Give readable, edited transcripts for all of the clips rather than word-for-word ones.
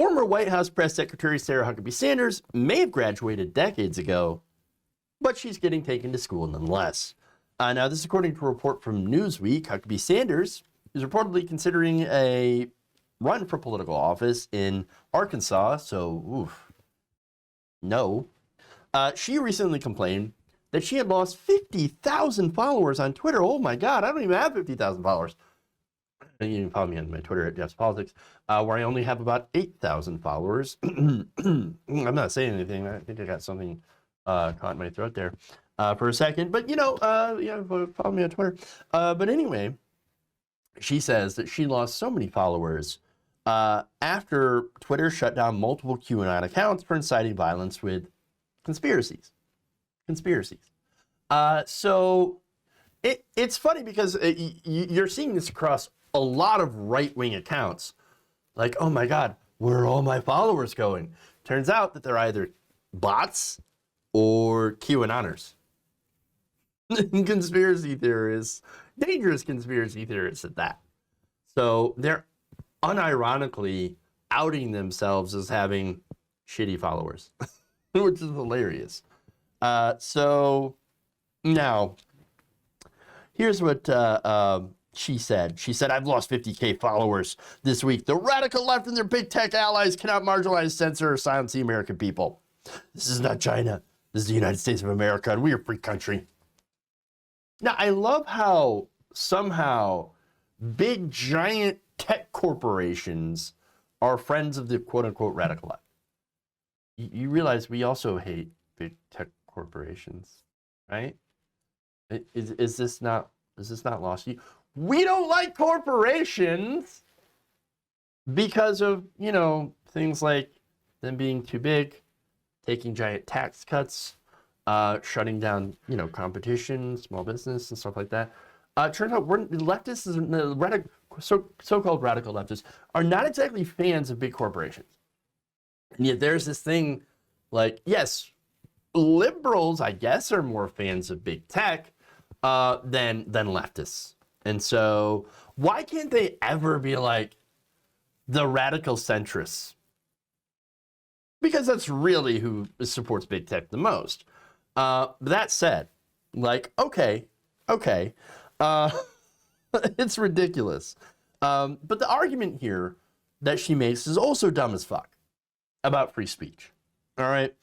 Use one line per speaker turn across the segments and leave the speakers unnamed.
Former White House Press Secretary Sarah Huckabee Sanders may have graduated decades ago, but she's getting taken to school nonetheless. Now, this is according to a report from Newsweek. Huckabee Sanders is reportedly considering a run for political office in Arkansas, so no. She recently complained that she had lost 50,000 followers on Twitter. Oh my God, I don't even have 50,000 followers. You can follow me on my Twitter at Jeff's Politics, where I only have about 8,000 followers. I'm not saying anything. I think I got something caught in my throat there for a second. But, follow me on Twitter. But anyway, she says that she lost so many followers after Twitter shut down multiple QAnon accounts for inciting violence with conspiracies. So it's funny because you're seeing this across a lot of right-wing accounts. Like, oh my God, where are all my followers going? Turns out that they're either bots or QAnoners. Conspiracy theorists, dangerous conspiracy theorists at that. So they're unironically outing themselves as having shitty followers, which is hilarious. So now, here's what she said. She said, I've lost 50K followers this week. The radical left and their big tech allies cannot marginalize, censor, or silence the American people. This is not China. This is the United States of America, and we are a free country. Now, I love how somehow big, giant tech corporations are friends of the quote-unquote radical left. You realize we also hate big tech corporations, right? Is this not lost to you? We don't like corporations because of, things like them being too big, taking giant tax cuts, shutting down, competition, small business, and stuff like that. Turns out leftists, so-called radical leftists, are not exactly fans of big corporations. And yet there's this thing like, yes, liberals, I guess, are more fans of big tech than leftists. And so why can't they ever be like the radical centrists? Because that's really who supports big tech the most. That said, okay, it's ridiculous. But the argument here that she makes is also dumb as fuck about free speech. All right.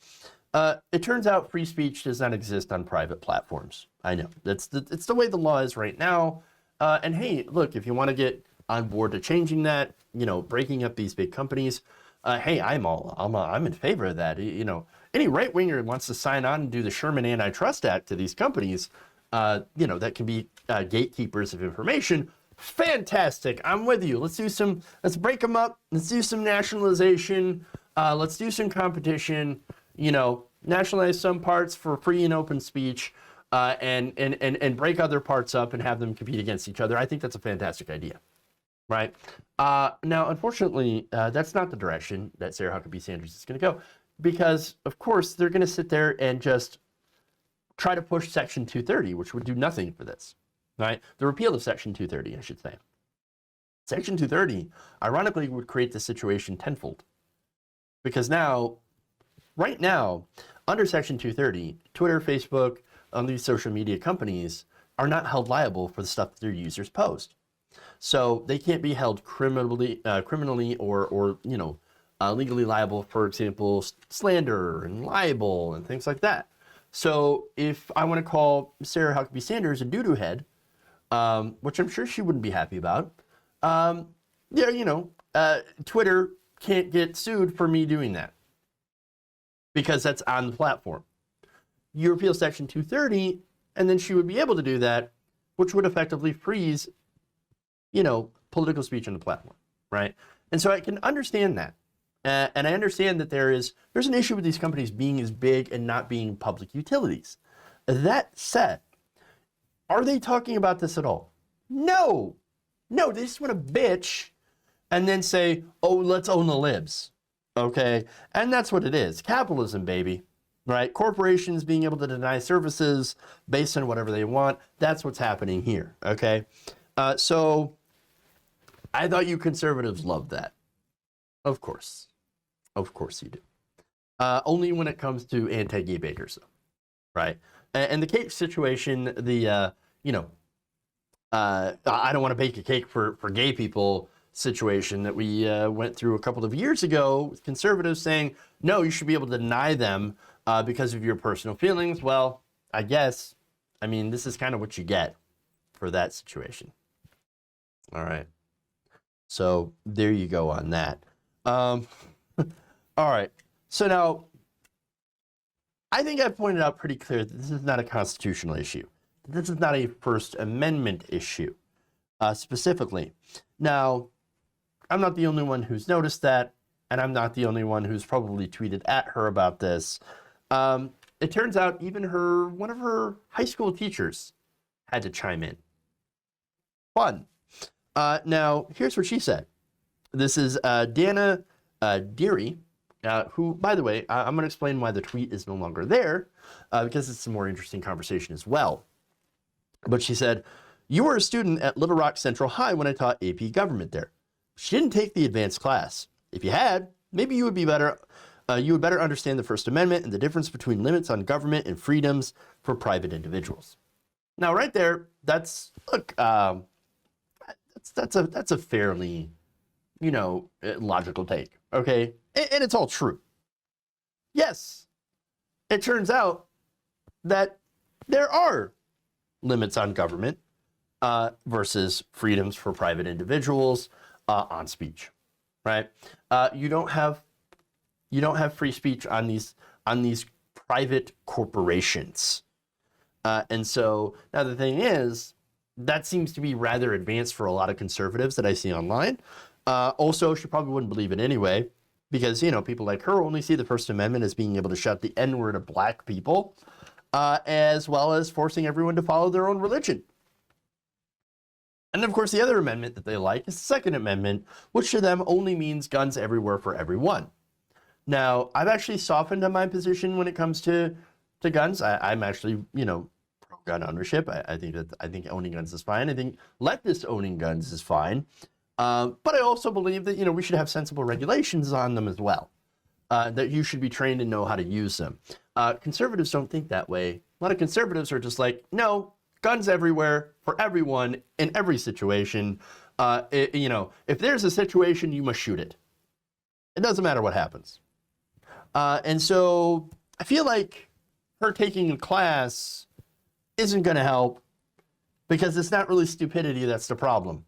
It turns out free speech does not exist on private platforms. I know it's the way the law is right now. And hey, look, if you want to get on board to changing that, breaking up these big companies, hey, I'm in favor of that. Any right winger wants to sign on and do the Sherman Antitrust Act to these companies, that can be gatekeepers of information. Fantastic. I'm with you. Let's break them up. Let's do some nationalization. Let's do some competition, nationalize some parts for free and open speech, and break other parts up and have them compete against each other. I think that's a fantastic idea, right? Now, unfortunately, that's not the direction that Sarah Huckabee Sanders is going to go, because, of course, they're going to sit there and just try to push Section 230, which would do nothing for this, right? The repeal of Section 230, I should say. Section 230, ironically, would create the situation tenfold. Because right now, under Section 230, Twitter, Facebook, these social media companies are not held liable for the stuff that their users post. So they can't be held criminally or legally liable, for example, slander and libel and things like that. So if I want to call Sarah Huckabee Sanders a doo-doo head, which I'm sure she wouldn't be happy about, Twitter can't get sued for me doing that because that's on the platform. You repeal Section 230, and then she would be able to do that, which would effectively freeze, political speech on the platform, right? And so I can understand that. And I understand that there's an issue with these companies being as big and not being public utilities. That said, are they talking about this at all? No, they just want to bitch and then say, oh, let's own the libs, okay? And that's what it is. Capitalism, baby, right? Corporations being able to deny services based on whatever they want. That's what's happening here, okay? So I thought you conservatives loved that. Of course. Of course you do. Only when it comes to anti-gay bakers, though, right? And the cake situation, I don't want to bake a cake for gay people situation that we went through a couple of years ago with conservatives saying, no, you should be able to deny them because of your personal feelings. Well, I guess, this is kind of what you get for that situation. All right. So there you go on that. All right. So now, I think I've pointed out pretty clear that this is not a constitutional issue. This is not a First Amendment issue, specifically. Now, I'm not the only one who's noticed that, and I'm not the only one who's probably tweeted at her about this. It turns out even one of her high school teachers had to chime in. Fun. Now, here's what she said. This is Dana Deary, who, by the way, I'm going to explain why the tweet is no longer there, because it's a more interesting conversation as well. But she said, "You were a student at Little Rock Central High when I taught AP Government there. She didn't take the advanced class. If you had, maybe you would be better. You would better understand the First Amendment and the difference between limits on government and freedoms for private individuals." Now, right there, that's a fairly, logical take. Okay, and it's all true. Yes, it turns out that there are limits on government versus freedoms for private individuals on speech, right? You don't have free speech on these private corporations, and so now the thing is that seems to be rather advanced for a lot of conservatives that I see online. Also, she probably wouldn't believe it anyway, because people like her only see the First Amendment as being able to shout the N-word at black people, as well as forcing everyone to follow their own religion. And of course, the other amendment that they like is the Second Amendment, which to them only means guns everywhere for everyone. Now, I've actually softened on my position when it comes to guns. I'm actually, pro-gun ownership. I think owning guns is fine. I think leftist owning guns is fine. But I also believe that, we should have sensible regulations on them as well. That you should be trained and know how to use them. Conservatives don't think that way. A lot of conservatives are just like, no, guns everywhere for everyone in every situation. If there's a situation, you must shoot it. It doesn't matter what happens. And so I feel like her taking a class isn't going to help, because it's not really stupidity that's the problem.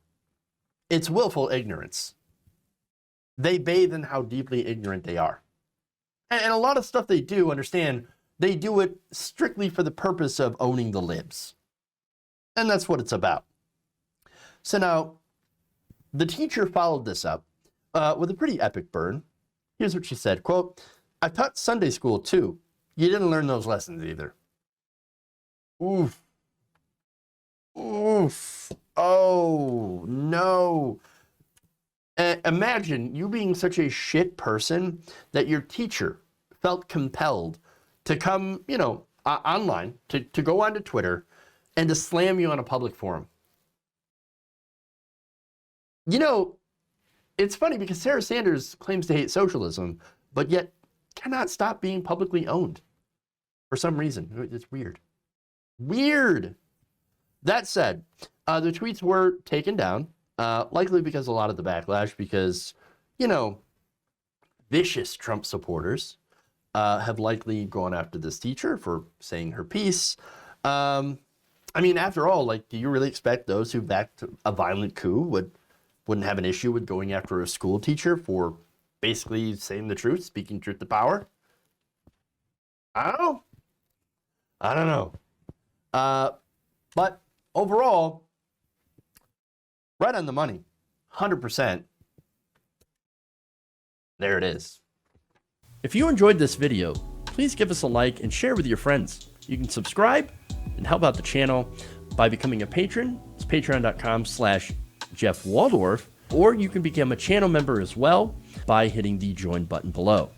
It's willful ignorance. They bathe in how deeply ignorant they are. And a lot of stuff they do, understand, they do it strictly for the purpose of owning the libs. And that's what it's about. So now, the teacher followed this up with a pretty epic burn. Here's what she said, quote, "I taught Sunday school too. You didn't learn those lessons either." Oof. Oof. Oh, no. Imagine you being such a shit person that your teacher felt compelled to come, online, to go onto Twitter and to slam you on a public forum. It's funny because Sarah Sanders claims to hate socialism, but yet cannot stop being publicly owned for some reason. It's weird. Weird. That said, the tweets were taken down, likely because a lot of the backlash, because, vicious Trump supporters have likely gone after this teacher for saying her piece. After all, do you really expect those who backed a violent coup wouldn't have an issue with going after a school teacher for basically saying the truth, speaking truth to power? I don't know. But overall, right on the money, 100%. There it is. If you enjoyed this video, please give us a like and share with your friends. You can subscribe and help out the channel by becoming a patron. It's patreon.com/Jeff Waldorf, or you can become a channel member as well by hitting the join button below.